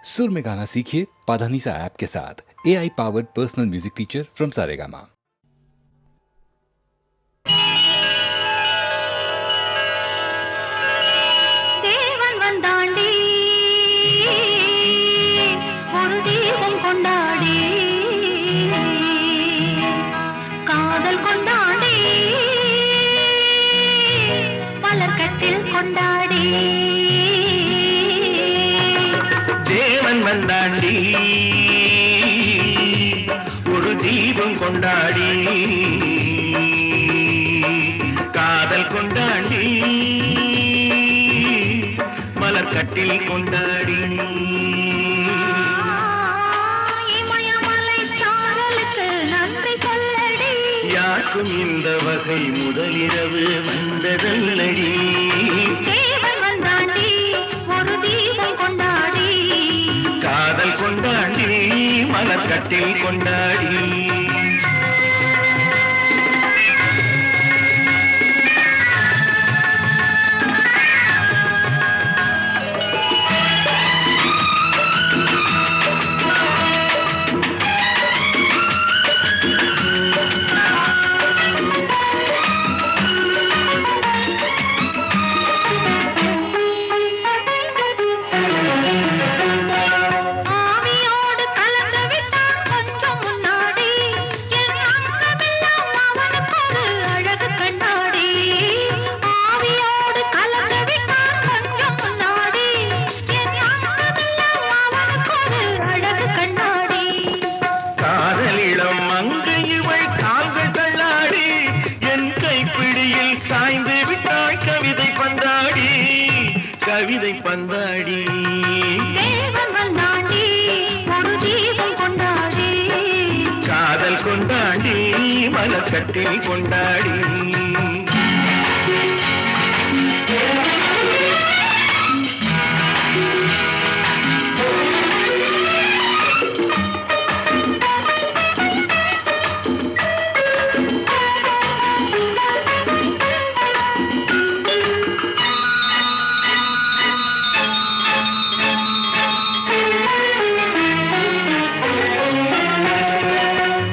सुर में गाना सीखिए पाधानीसा ऐप के साथ। AI powered personal music teacher from Saregama. தேவன் வந்தாண்டி ஒரு தீபம் கொண்டாடி காதல் கொண்டாடி மலர்கட்டில் கொண்டாடி தேவன் வந்தாண்டி ஒரு தீபம் கொண்டாடி காதல் கொண்டாடி மலர்கட்டில் கொண்டாடி இமயமலை சாரலுக்கு நன்றி சொல்லடி யாருக்கும் இந்த வகை முதலிரவு வந்ததல்லடி தேவன் வந்தாண்டி ஒரு தீபம் கொண்டாடி காதல் கொண்டாடி மலர்கட்டில் கொண்டாடி ஆவியோடு கலந்து விட்டான் கொஞ்சம் முன்னாடி என் அங்கமெல்லாம் அவனுக்கொரு அழகு கண்ணாடி ஆவியோடு கலந்து விட்டான் கொஞ்சம் முன்னாடி என் அங்கமெல்லாம் அவனுக்கொரு அழகு கண்ணாடி காதலிடம் அங்கு இவள் கால்கள் தள்ளாடி என் கைப்பிடியில் சாய்ந்து விட்டாள் கவிதை பந்தாடி கவிதை பந்தாடி தேவன் வந்தாண்டி ஒரு தீபம் கொண்டாடி காதல் கொண்டாடி மலர்கட்டில் கொண்டாடி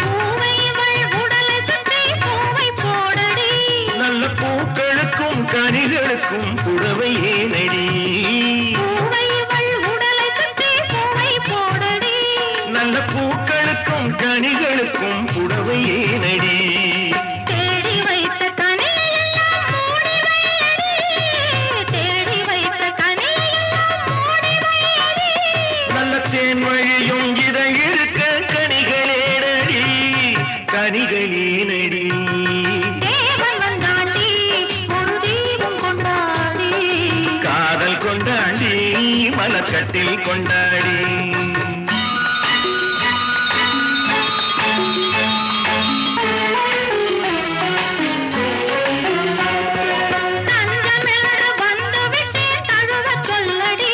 பூவை இவள் உடலை சுற்றி பூவை போடடி நல்ல பூக்களுக்கும் கனிகளுக்கும் புடவை ஏனடி பூவை இவள் உடலை சுற்றி பூவை போடடி நல்ல பூக்களுக்கும் கனிகளுக்கும் புடவை ஏனடி தேடி வைத்த கனியெல்லாம் மூடி வையடி தேடி வைத்த கனியெல்லாம் மூடி வையடி நல்ல தேன் வழியும் இதை இருக்க கனிகளேனடி கனிகளேனடி தேவன் வந்தாண்டி ஒரு தீபம் கொண்டாடி காதல் கொண்டாடி மலர்கட்டில் கொண்டாடி தஞ்சமென்று வந்து விட்டேன் தழுவச் சொல்லடி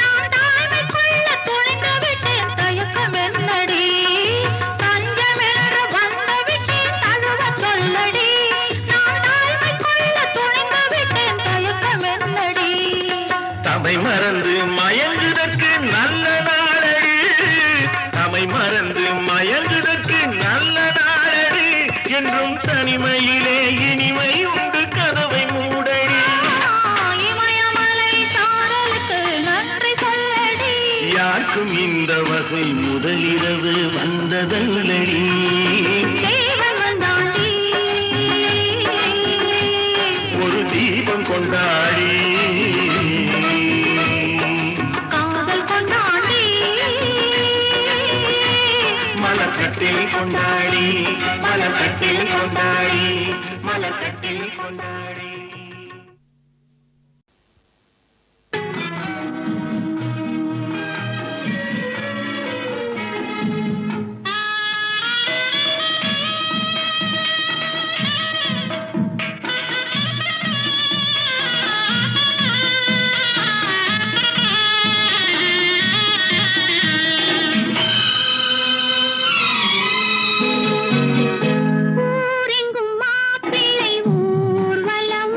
நான் தாய்மைக்குள்ள துணிந்து விட்டேன் தயக்கம் என்னடி தஞ்சமென்று வந்து விட்டேன் தழுவச் சொல்லடி நான் தாய்மைக்குள்ள துணிந்து விட்டேன் தயக்கம் என்னடி தமை மறந்து மயங்குதற்கு நல்ல நாளடி தமை மறந்து மயங்குதற்கு நல்ல நாளடி என்றும் தனிமையிலே இனிமை உண்டு கதவை மூடடி இமயமலை சாரலுக்கு நன்றி சொல்லடி யாருக்கும் இந்த வகை முதலிரவு வந்ததல்லடி தேவன் வந்தாண்டி ஒரு தீபம் கொண்டாடி காதல் கொண்டாடி மலர்கட்டில் கொண்டாடி மலர்கட்டில் கொண்டாடி மலர்கட்டில் கொண்டாடி ஊரெங்கும் மாப்பிள்ளை ஊர்வலம்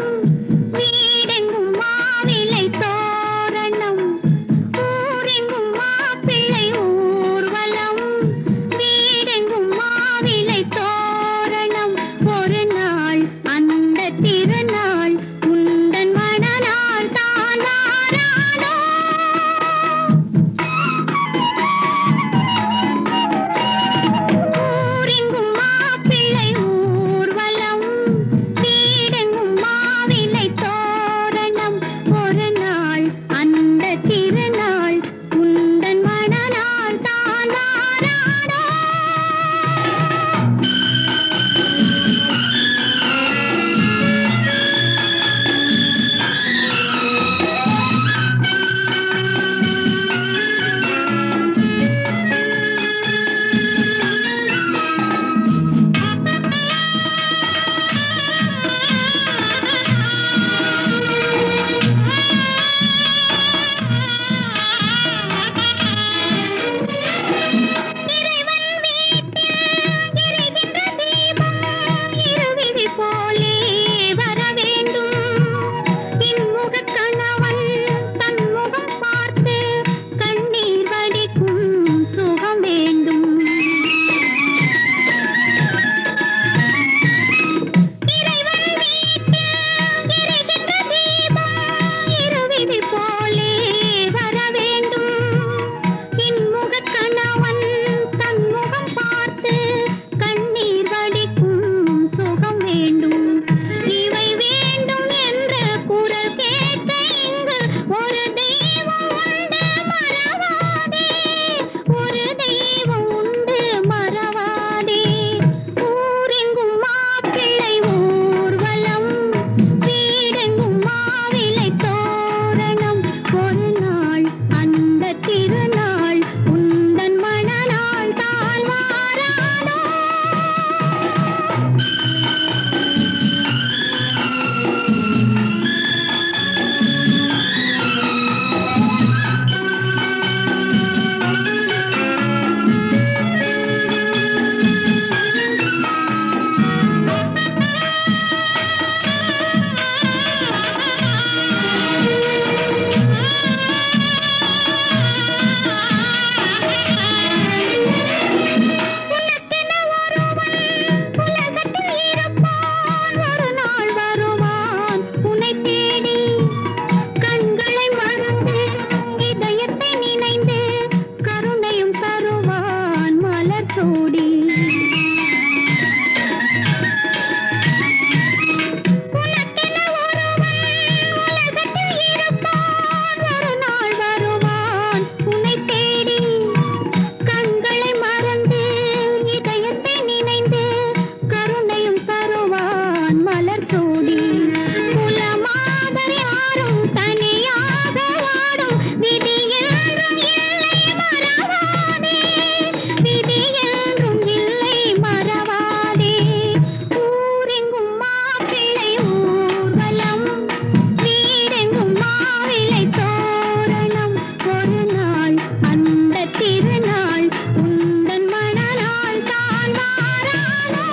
திருநாள் உந்தன் மணநாள் தான் வாராதோ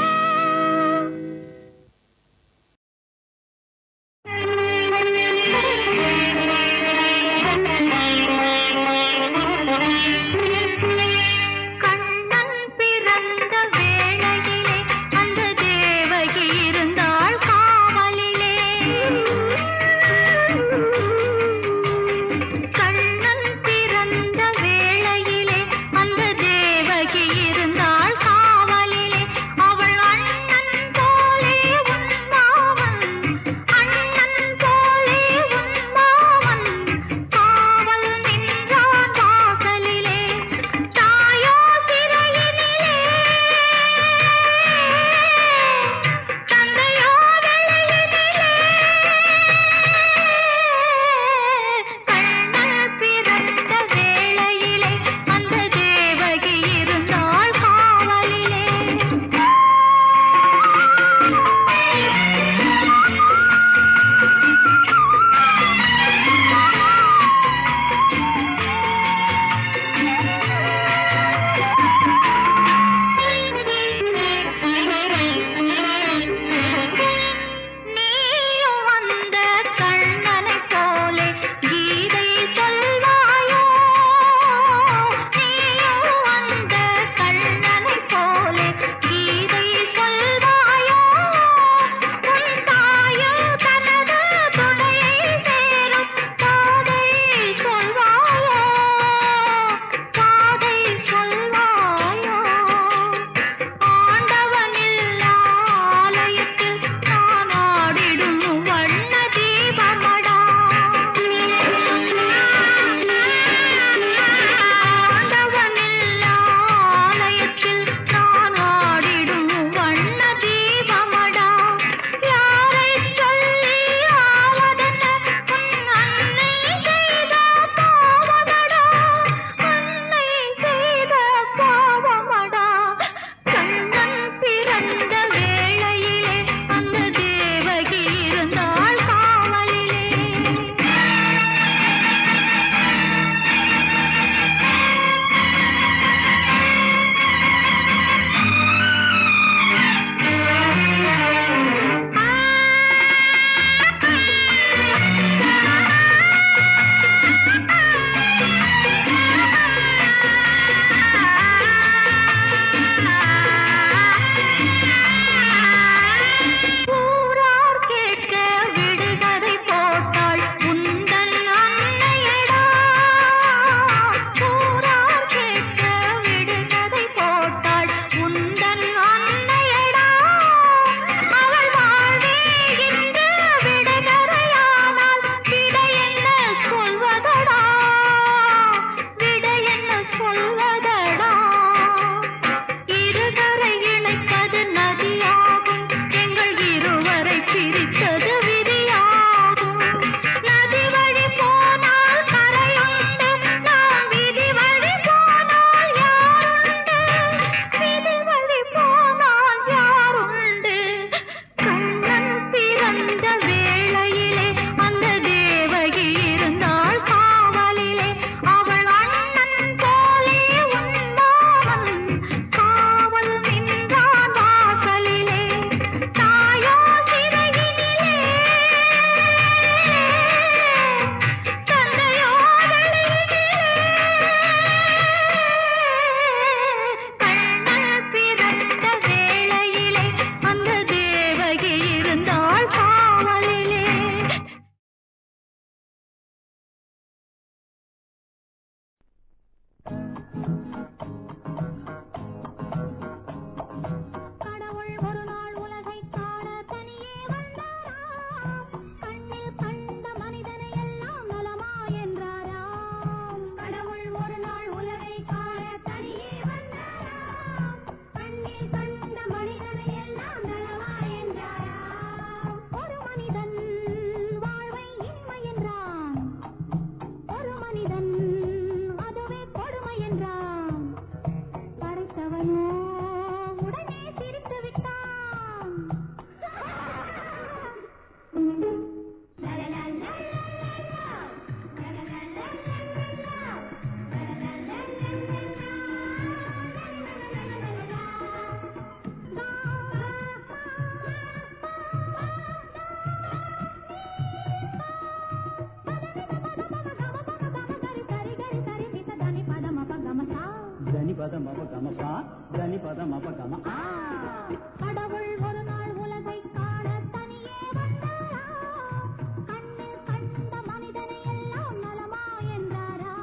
கண்ணன் பிறந்த வேளையிலே அந்த தேவகி இருந்தாள் காவலிலே கண்ணன் பிறந்த வேளையிலே பதம் அபகமப்பா தனி பதம் அபகம கடவுள் ஒரு நாள் உலகை காண தனியே வந்தாரா கண்ணில் கண்ட மனிதனை எல்லாம் நலமா என்றாரா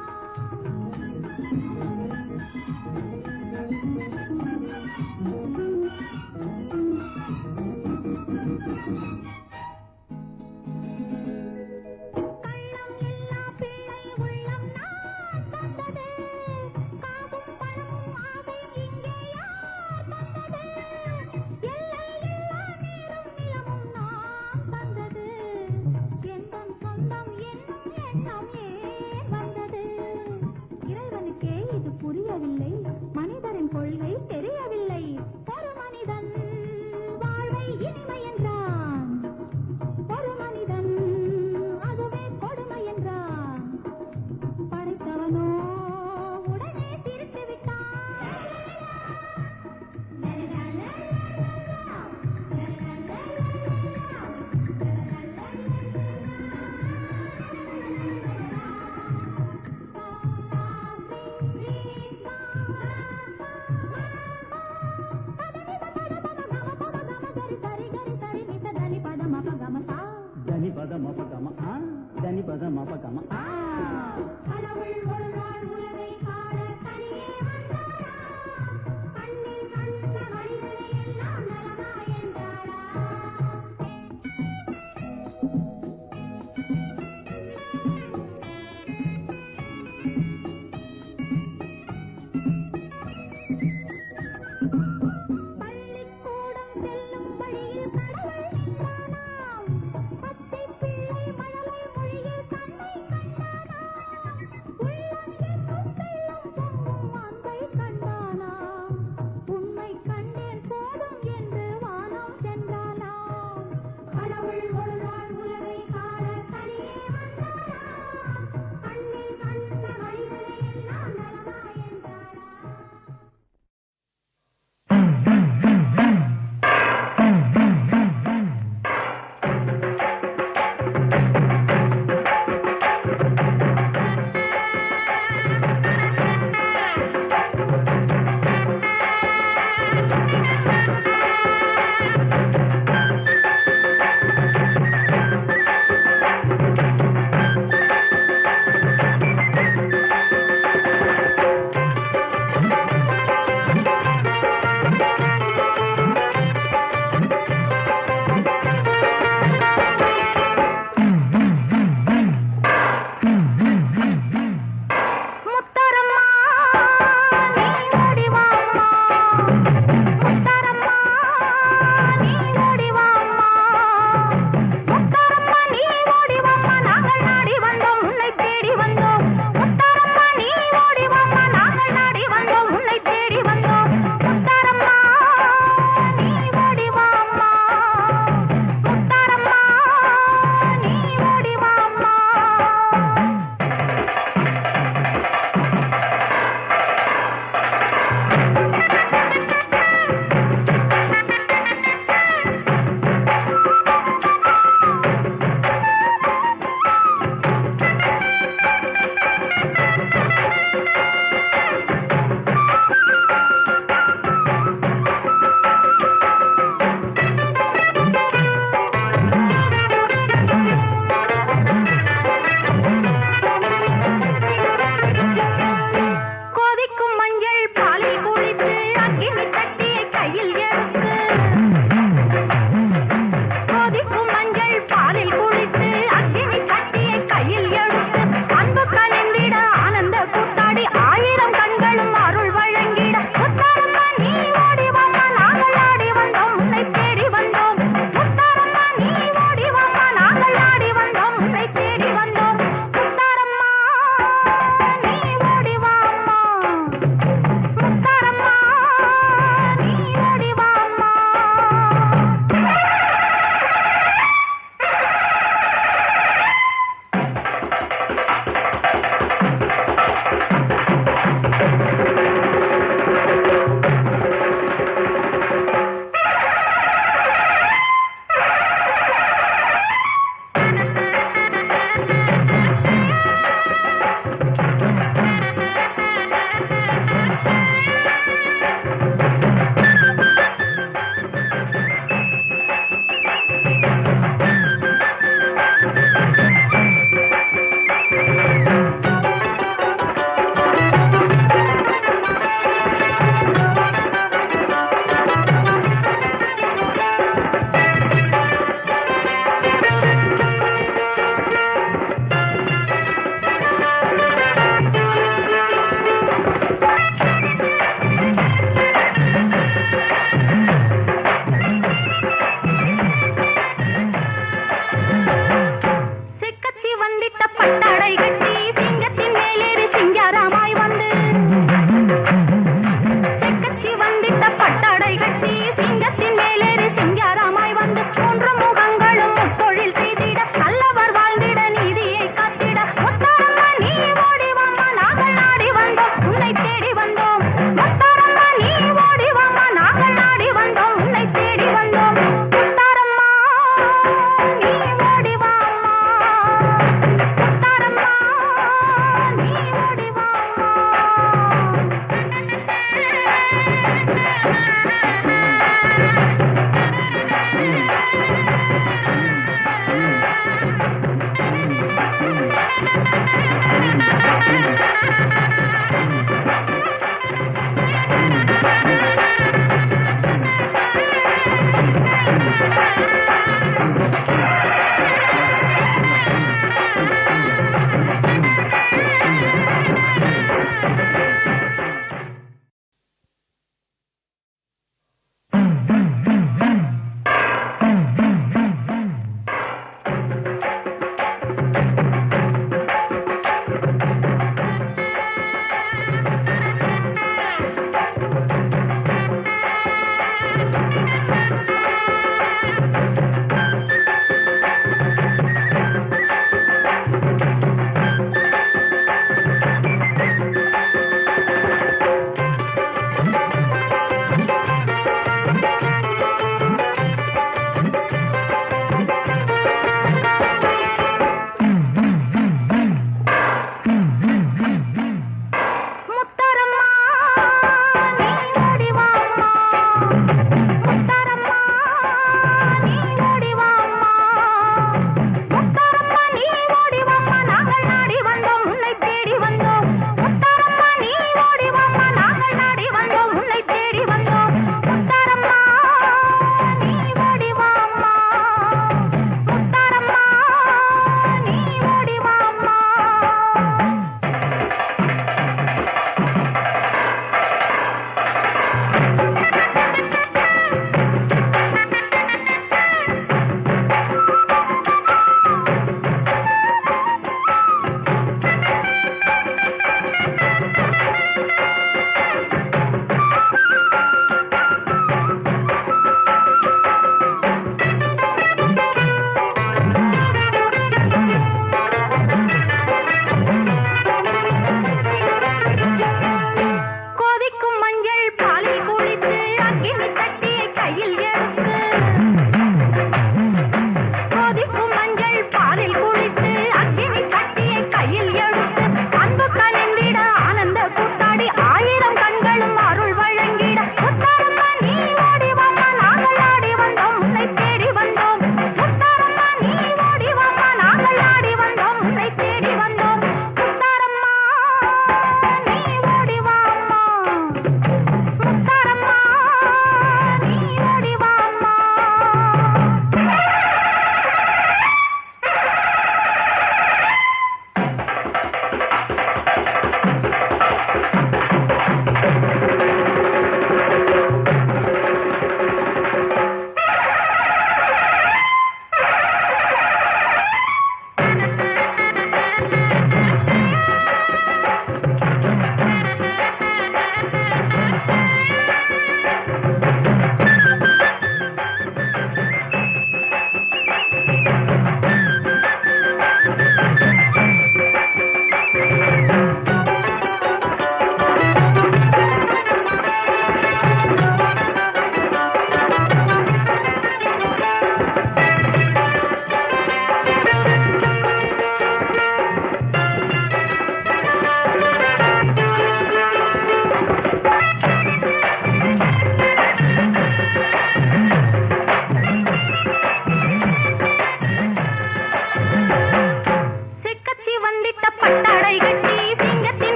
கள்ளம் இல்லா பிள்ளை உள்ளம் நான் தந்தது காவும் பணமும் ஆசை இங்கே யார் தந்தது எல்லை இல்லா நீரும் நிலமும் நான் தந்தது எந்தன் சொந்தம் என்னும் எண்ணம் ஏன் வந்தது இறைவனுக்கே இது புரியவில்லை மனிதரின் கொள்கை தெரியவில்லை ஒரு மனிதன் வாழ்வை இனிமை என்றான் ஒரு மனிதன் அதுவே கொடுமை என்றான் படைத்தவனோ உடனே திருத்தி தனி பதம் அபகம தனி பதம் அபகம கடவுள் ஒரு நாள்